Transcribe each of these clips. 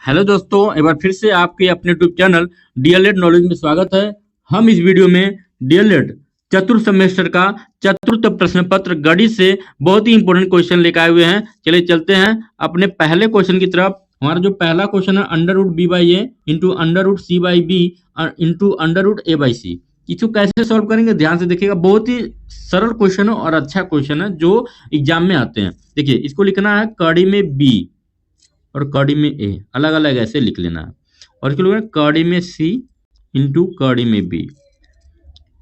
Hello दोस्तों, एक बार फिर से आपके अपने यूट्यूब चैनल डीएलएड नॉलेज में स्वागत है। हम इस वीडियो में डीएलएड चतुर्थ सेमेस्टर का चतुर्थ प्रश्न पत्र गणित से बहुत ही इंपॉर्टेंट क्वेश्चन लेकर आए हुए हैं। चलिए चलते हैं अपने पहले क्वेश्चन की तरफ। हमारा जो पहला क्वेश्चन है under root B by A into under root C by B into under root A by C. इसको कैसे सॉल्व करेंगे ध्यान से देखिएगा। बहुत ही सरल क्वेश्चन है और अच्छा क्वेश्चन है जो एग्जाम में आते हैं। देखिए इसको लिखना है कड़ी में बी और कड़ी में ए, अलग अलग ऐसे लिख लेना है। और इसको लिखना है कड़ी में सी इंटू कड़ी में बी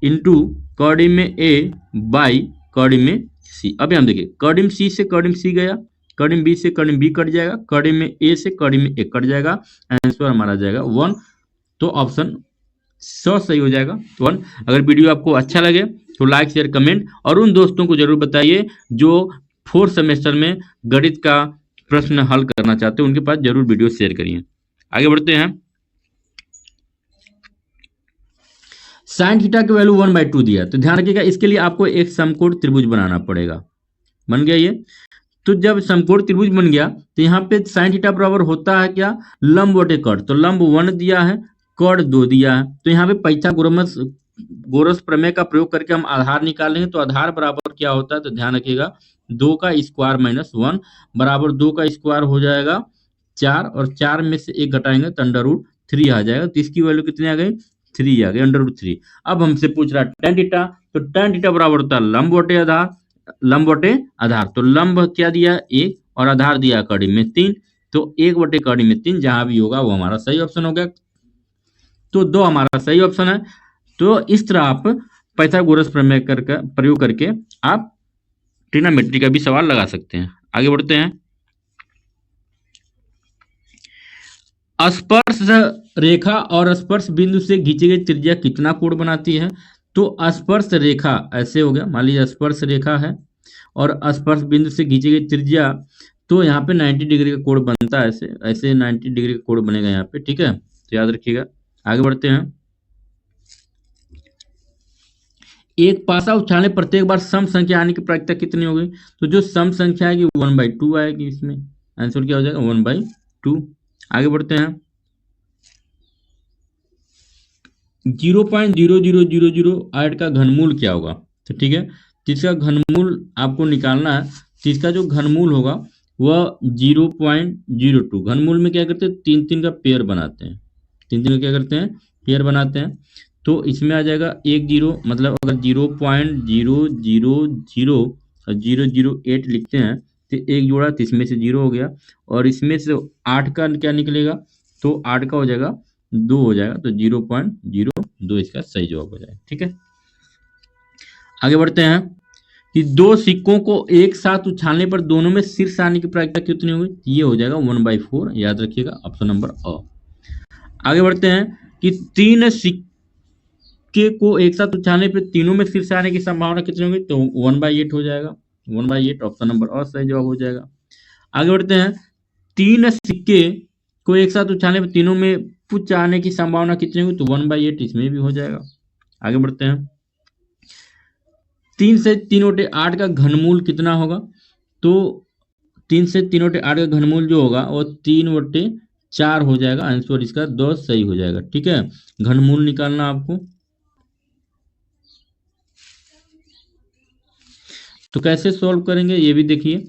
इंटू कड़ी में ए बाई कड़ी में सी। अब हम देखिए कड़ी में सी से कड़ी में सी गया, कड़ी में बी से कड़ी में बी कट जाएगा, कड़ी में ए से कड़ी में ए कट जाएगा। आंसर हमारा आ जाएगा 1। तो ऑप्शन सही हो जाएगा 1। अगर वीडियो आपको अच्छा लगे तो लाइक शेयर कमेंट और उन दोस्तों को जरूर बताइए जो 4th सेमेस्टर में गणित का प्रश्न हल करना चाहते हैं, उनके पास जरूर वीडियो शेयर करिए। आगे बढ़ते हैं। साइन थीटा की वैल्यू 1/2 दिया, तो ध्यान रखिएगा इसके लिए आपको एक समकोण त्रिभुज बनाना पड़ेगा। बन गया ये। तो जब समकोण त्रिभुज बन गया तो यहाँ पे साइन थीटा बराबर होता है क्या, लंब बटे कर्ण। तो लंब 1 दिया है, कर्ण 2 दिया है। तो यहाँ पे पाइथागोरस प्रमेय का प्रयोग करके हम आधार निकालेंगे। तो आधार बराबर क्या होता है, तो ध्यान रखिएगा 2 का स्क्वायर माइनस 1 बराबर 2 का स्क्वायर हो जाएगा 4, और 4 में से 1 घटाएंगे तो अंडर रूट 3 आ जाएगा। तो इसकी वैल्यू कितनी आ गई, 3 आ गई, अंडर रूट 3। अब हमसे पूछ रहा है tan थीटा, तो tan थीटा बराबर होता है लंब बटे आधार, लंब बटे आधार। तो लंब क्या दिया 1 और आधार दिया कड़ी में 3, तो 1 बटे कड़ी में 3 जहां भी होगा वो हमारा सही ऑप्शन हो गया। तो 2 हमारा सही ऑप्शन है। तो इस तरह आप पाइथागोरस प्रमेय प्रयोग करके आप ट्रिग्नोमेट्री का भी सवाल लगा सकते हैं। आगे बढ़ते हैं। स्पर्श रेखा और स्पर्श बिंदु से खींची गई त्रिज्या कितना कोण बनाती है। तो स्पर्श रेखा ऐसे हो गया, मान लीजिए स्पर्श रेखा है और स्पर्श बिंदु से खींची गई त्रिज्या, तो यहाँ पे 90 डिग्री का कोण बनता है। ऐसे ऐसे 90 डिग्री का कोण बनेगा यहाँ पे, ठीक है, तो याद रखिएगा। आगे बढ़ते हैं। एक पासा उछालने प्रत्येक बार सम संख्या आने की प्रायिकता कितनी होगी। तो जो सम संख्या आएगी 1/2 आएगी। इसमें आंसर क्या हो जाएगा 1/2। आगे बढ़ते हैं। 0.00008 का घनमूल क्या होगा। तो ठीक है, जिसका घनमूल आपको निकालना है, जिसका जो घनमूल होगा वह 0.02। घनमूल में क्या करते हैं, 3 का पेयर बनाते हैं। 3 का क्या करते हैं, पेयर बनाते हैं। तो इसमें आ जाएगा 1 0, मतलब अगर 0.000 लिखते हैं तो एक जोड़ा, तो इसमें से 0 हो गया, और इसमें से 8 का क्या निकलेगा, तो 8 का हो जाएगा 2 हो जाएगा। तो 0.02 इसका सही जवाब हो जाएगा। ठीक है, आगे बढ़ते हैं कि 2 सिक्कों को एक साथ उछालने पर दोनों में शीर्ष आने की प्रायिकता कितनी होगी। ये हो जाएगा 1/4, याद रखिएगा ऑप्शन नंबर अ। आगे बढ़ते हैं कि 3 सिक्के को एक साथ उछालने पर तीनों में शीर्ष आने की संभावना कितनी होगी। तो 1/8 हो जाएगा, 1/8 ऑप्शन नंबर अ सही जवाब हो जाएगा। आगे बढ़ते हैं। 3 सिक्के को एक साथ उछालने पर तीनों में पुच्छ आने की संभावना कितनी होगी। तो 1/8 इसमें भी हो जाएगा। आगे बढ़ते हैं। 3 से 3/8 का घनमूल कितना होगा। तो 3 से 3/8 का घनमूल जो होगा वो 3/4 हो जाएगा। आंसर इसका 10 सही हो जाएगा। ठीक है, घनमूल निकालना आपको। तो कैसे सॉल्व करेंगे ये भी देखिए।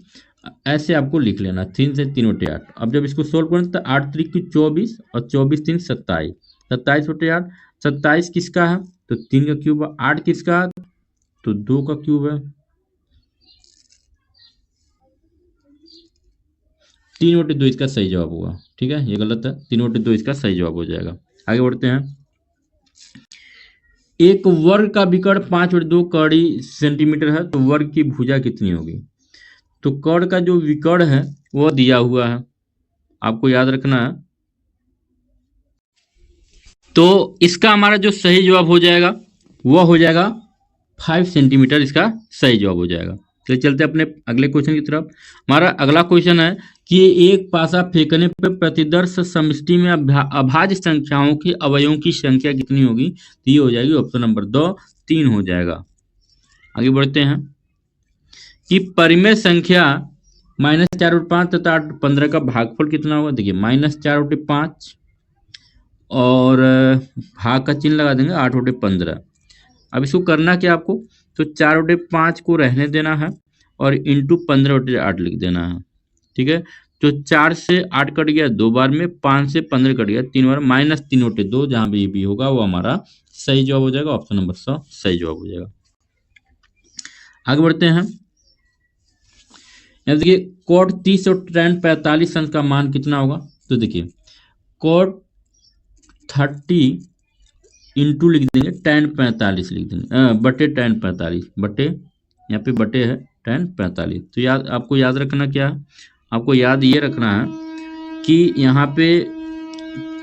ऐसे आपको लिख लेना 3 से 3/8। अब जब इसको सोल्व करें तो 8 3 की 24 और 24 3 27, 27/8। 27 किसका है, तो 3 का क्यूब है। 8 किसका है, तो 2 का क्यूब है। 3/2 इसका सही जवाब होगा। ठीक है, ये गलत है, 3/2 इसका सही जवाब हो जाएगा। आगे बढ़ते हैं। एक वर्ग का विकर्ण 5/2 कड़ी सेंटीमीटर है, तो वर्ग की भुजा कितनी होगी। तो कर्ण का जो विकर्ण है वह दिया हुआ है, आपको याद रखना है। तो इसका हमारा जो सही जवाब हो जाएगा वह हो जाएगा 5 सेंटीमीटर, इसका सही जवाब हो जाएगा। चलिए चलते अपने अगले क्वेश्चन की तरफ। हमारा अगला क्वेश्चन है कि एक पासा फेंकने पर प्रतिदर्श समष्टि में अभाज्य संख्याओं के अवयवों की संख्या कितनी होगी। तो ये हो जाएगी ऑप्शन नंबर 2 3 हो जाएगा। आगे बढ़ते हैं कि परिमेय संख्या -4/5 तथा 8/15 का भागफल कितना होगा? देखिए -4/5 और भाग का चिन्ह लगा देंगे 8/15। अब इसको करना क्या आपको? तो 4/5 को रहने देना है और इंटू 15/8 लिख देना है। ठीक है, तो 4 से 8 कट गया 2 बार में, 5 से 15 कट गया 3 बार, -3/2 जहाँ भी ये भी होगा वो हमारा सही जवाब हो जाएगा। ऑप्शन नंबर 100 सही जवाब हो जाएगा। आगे बढ़ते हैं। यहाँ देखिए cot 30 और tan 45 अंश का मान कितना होगा? तो देखिए cot 30 इंटू लिख देंगे tan 45 लिख देंगे, बटे tan 45 बटे, यहाँ पे बटे है tan 45। तो याद आपको याद रखना क्या है? आपको याद ये रखना है कि यहाँ पे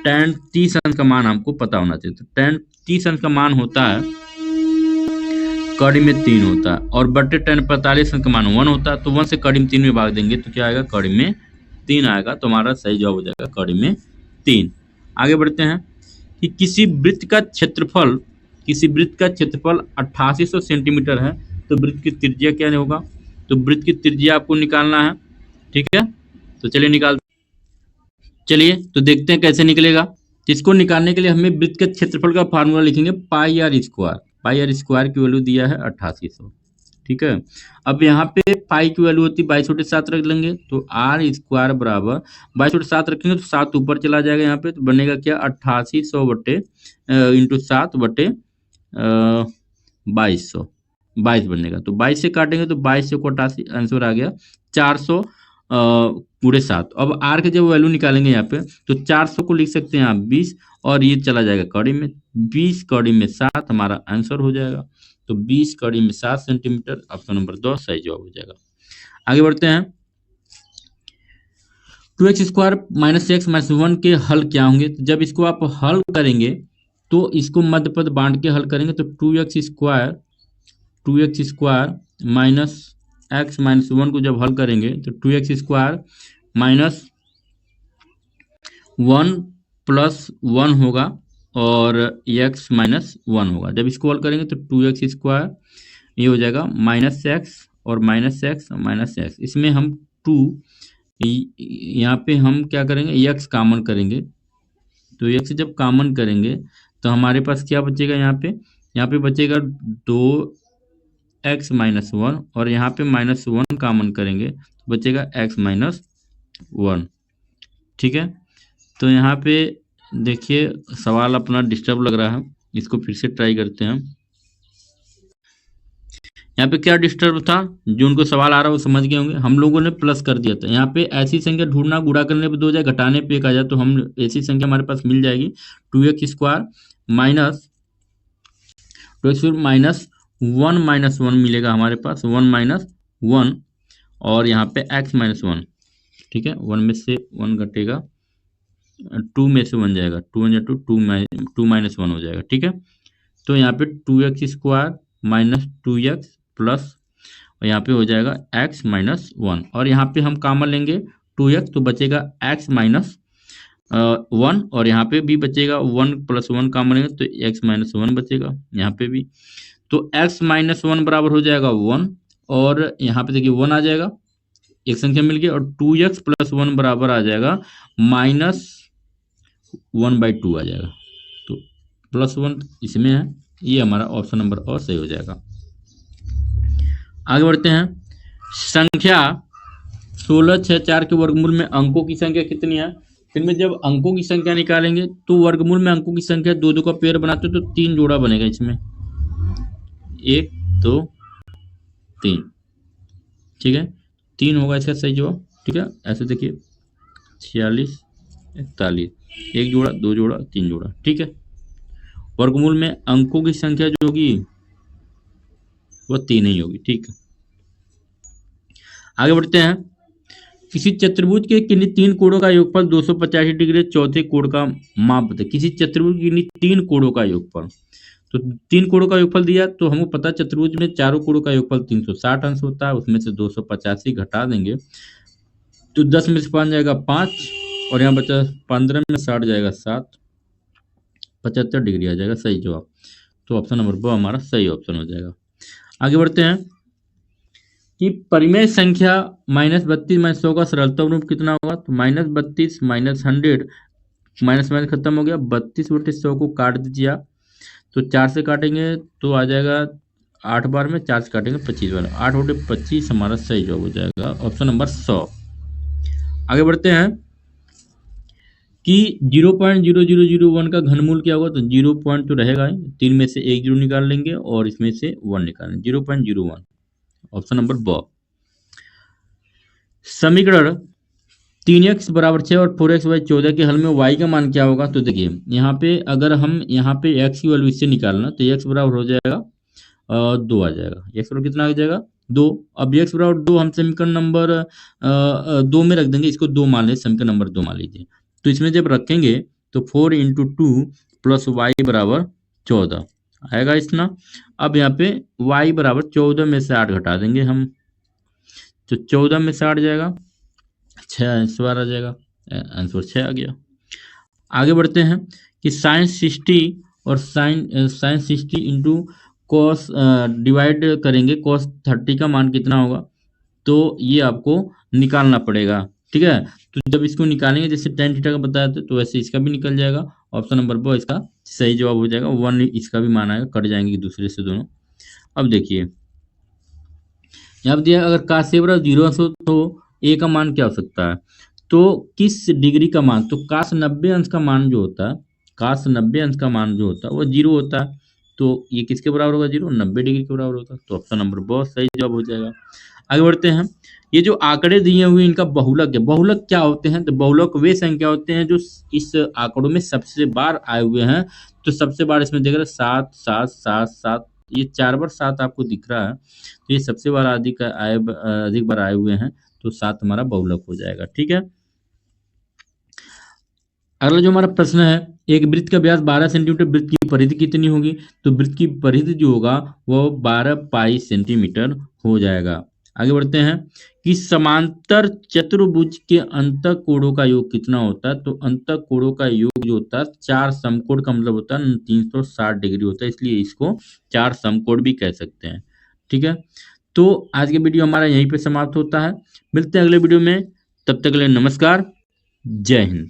tan 30 अंश का मान हमको पता होना चाहिए। तो tan 30 अंश का मान होता है कड़ी में 3 होता है और बटे tan 45 अंश का मान 1 होता है। तो 1 से कड़ी में 3 में भाग देंगे तो क्या आएगा? कड़ी में 3 आएगा। तो हमारा सही जवाब हो जाएगा कड़ी में 3। आगे बढ़ते हैं कि किसी वृत्त का क्षेत्रफल 8800 सेंटीमीटर है, तो वृत्त की त्रिज्या क्या होगा? तो वृत्त की त्रिज्या आपको निकालना है। ठीक है, तो चलिए तो देखते हैं कैसे निकलेगा। इसको निकालने के लिए हमें वृत्त के क्षेत्रफल का फार्मूला लिखेंगे pi R square. Pi R square की वैल्यू दिया है 8800। ठीक है, अब यहाँ पे पाई की वैल्यू होती है 22/7 रख लेंगे, तो आर स्क्वायर बराबर 22/7 रखेंगे तो 7 ऊपर चला जाएगा यहाँ पे, तो बनेगा क्या? 8800 बटे इंटू 7 बटे 2200, 22 बनेगा। तो 22 से काटेंगे तो 22 से 88 आंसर आ गया 400/7। अब आर के जब वैल्यू निकालेंगे यहाँ पे तो 400 को लिख सकते हैं आप 20 और ये चला जाएगा कड़ी में, 20 कड़ी में 7 हमारा आंसर हो जाएगा। तो 20 कड़ी में 7 सेंटीमीटर, ऑप्शन नंबर 2 सही जवाब हो जाएगा। आगे बढ़ते हैं। 2x² - x - 1 के हल क्या होंगे? तो जब इसको आप हल करेंगे तो इसको मध्य पद बांट के हल करेंगे तो 2x² माइनस x - 1 को जब हल करेंगे तो 2x² -1 + 1 होगा और x - 1 होगा। जब इसको हल करेंगे तो 2x² ये हो जाएगा -x और -x। इसमें हम 2 यहाँ पे हम क्या करेंगे? x कॉमन करेंगे। तो x जब कॉमन करेंगे तो हमारे पास क्या बचेगा? यहाँ पे बचेगा 2x - 1 और यहाँ पे -1 कॉमन करेंगे तो बचेगा x - 1। ठीक है, तो यहाँ पे देखिए सवाल अपना डिस्टर्ब लग रहा है, इसको फिर से ट्राई करते हैं। यहाँ पे क्या डिस्टर्ब था? जो उनको सवाल आ रहा है वो समझ गए होंगे। हम लोगों ने प्लस कर दिया था। यहाँ पे ऐसी संख्या ढूंढना, गुणा करने पे 2 जाए, घटाने पे 1 आ जाए, तो हम ऐसी संख्या हमारे पास मिल जाएगी 2x² माइनस 1 - 1 मिलेगा हमारे पास, 1 - 1 और यहाँ पे x - 1। ठीक है, 1 में से 1 घटेगा, 2 में से 1 जाएगा, 2 1 2 2 -1 हो जाएगा। ठीक है, तो यहाँ पे 2x² माइनस 2x प्लस और यहाँ पे हो जाएगा x - 1 और यहाँ पे हम कॉमन लेंगे 2x तो बचेगा x - 1 और यहाँ पे भी बचेगा 1 + 1 कॉमन लेंगे तो x - 1 बचेगा यहाँ पे भी। तो x - 1 बराबर हो जाएगा 1 और यहाँ पे देखिए 1 आ जाएगा, एक संख्या मिल गई और 2x + 1 बराबर आ जाएगा -1/2 आ जाएगा। तो +1 इसमें है, ये हमारा ऑप्शन नंबर और सही हो जाएगा। आगे बढ़ते हैं। संख्या 16/6 के वर्गमूल में अंकों की संख्या कितनी है? फिर में जब अंकों की संख्या निकालेंगे तो वर्गमूल में अंकों की संख्या 2 2 का पेयर बनाते हो तो 3 जोड़ा बनेगा इसमें, 1 2 3। ठीक है, 3 होगा इसका सही जवाब। ठीक है, ऐसे देखिए 46 41, 1 जोड़ा 2 जोड़ा 3 जोड़ा। ठीक है, वर्गमूल में अंकों की संख्या जो होगी वो 3 ही होगी। ठीक है, आगे बढ़ते हैं। किसी चतुर्भुज के किन्हीं 3 कोणों का योगफल 285 डिग्री, चौथे कोण का माप बताइए। किसी चतुर्भुज के किन्हीं 3 कोणों का योगफल, तो 3 कोणों का योगफल दिया तो हमको पता चतुर्भुज में चारों कोणों का योगफल 360 अंश होता है, उसमें से 285 घटा देंगे तो 10 में से 5 जाएगा 5 और यहाँ बचा 15 में 60 जाएगा 7, 75 डिग्री आ जाएगा सही जवाब। तो ऑप्शन नंबर 2 हमारा सही ऑप्शन हो जाएगा। आगे बढ़ते हैं। कि परिमेय संख्या -32 - 100 का सरलतम रूप कितना होगा। तो -32 - 100, माइनस माइनस खत्म हो गया, 32/100 को काट दीजिए आप। तो 4 से काटेंगे तो आ जाएगा 8 बार में, 4 से काटेंगे 25 बार, 8/25 हमारा सही जवाब हो जाएगा, ऑप्शन नंबर 100। आगे बढ़ते हैं कि 0.0001 का घनमूल क्या होगा। तो 0 पॉइंट तो रहेगा ही, 3 में से एक जीरो निकाल लेंगे और इसमें से 1 निकालेंगे, 0.01, ऑप्शन नंबर ब। समीकरण 3x बराबर 6 और 4x/14 के हल में y का मान क्या होगा। तो देखिए यहाँ पे अगर हम यहाँ पे x की वैल्यू इससे निकालना, तो x बराबर हो जाएगा 2 आ जाएगा। x बराबर कितना आ जाएगा 2। अब x बराबर 2 हम समीकरण नंबर 2 में रख देंगे, इसको 2 मान लीजिए, समीकरण नंबर 2 मान लीजिए। तो इसमें जब रखेंगे तो 4 × 2 + y बराबर 14 आएगा इतना। अब यहाँ पे y बराबर 14 में से 8 घटा देंगे हम, तो 14 में से 8 जाएगा 6 आंसर आ जाएगा, आंसर 6 आ गया। आगे बढ़ते हैं कि साइन 60 और साइन 60 इंटू कॉस डिवाइड करेंगे, कॉस 30 का मान कितना होगा। तो ये आपको निकालना पड़ेगा, ठीक है। तो जब इसको निकालेंगे जैसे tan थीटा का बताया था, तो वैसे इसका भी निकल जाएगा, ऑप्शन नंबर ब इसका सही जवाब हो जाएगा। 1 इसका भी मान आएगा, कट जाएंगे दूसरे से दोनों। अब देखिए यहाँ पे दिया अगर cos से बराबर 0 हो तो a का मान क्या हो सकता है। तो किस डिग्री का मान, तो cos 90 अंश का मान जो होता है, cos 90 अंश का मान जो होता है वो 0 होता है। तो ये किसके बराबर होगा 0, 90 डिग्री के बराबर होता है। तो ऑप्शन नंबर बहुत सही जवाब हो जाएगा। आगे बढ़ते हैं, ये जो आंकड़े दिए हुए इनका बहुलक है। बहुलक क्या होते हैं, तो बहुलक वे संख्या होते हैं जो इस आंकड़ों में सबसे बार आए हुए हैं। तो सबसे बार इसमें देख रहे 7 7 7 7, ये 4 बार 7 आपको दिख रहा है, तो ये सबसे बार अधिक बार आए हुए हैं, तो 7 हमारा बहुलक हो जाएगा, ठीक है। अगला जो हमारा प्रश्न है, एक वृत्त का व्यास 12 सेंटीमीटर, वृत्त की परिधि कितनी होगी। तो वृत्त की परिधि जो होगा वो 12 पाई सेंटीमीटर हो जाएगा। आगे बढ़ते हैं कि समांतर चतुर्भुज के अंतःकोणों का योग कितना होता है। तो अंतःकोणों का योग जो होता है 4 समकोण का मतलब होता है 360 डिग्री होता है, इसलिए इसको 4 समकोण भी कह सकते हैं, ठीक है। तो आज के वीडियो हमारा यहीं पे समाप्त होता है, मिलते हैं अगले वीडियो में, तब तक के लिए नमस्कार, जय हिंद।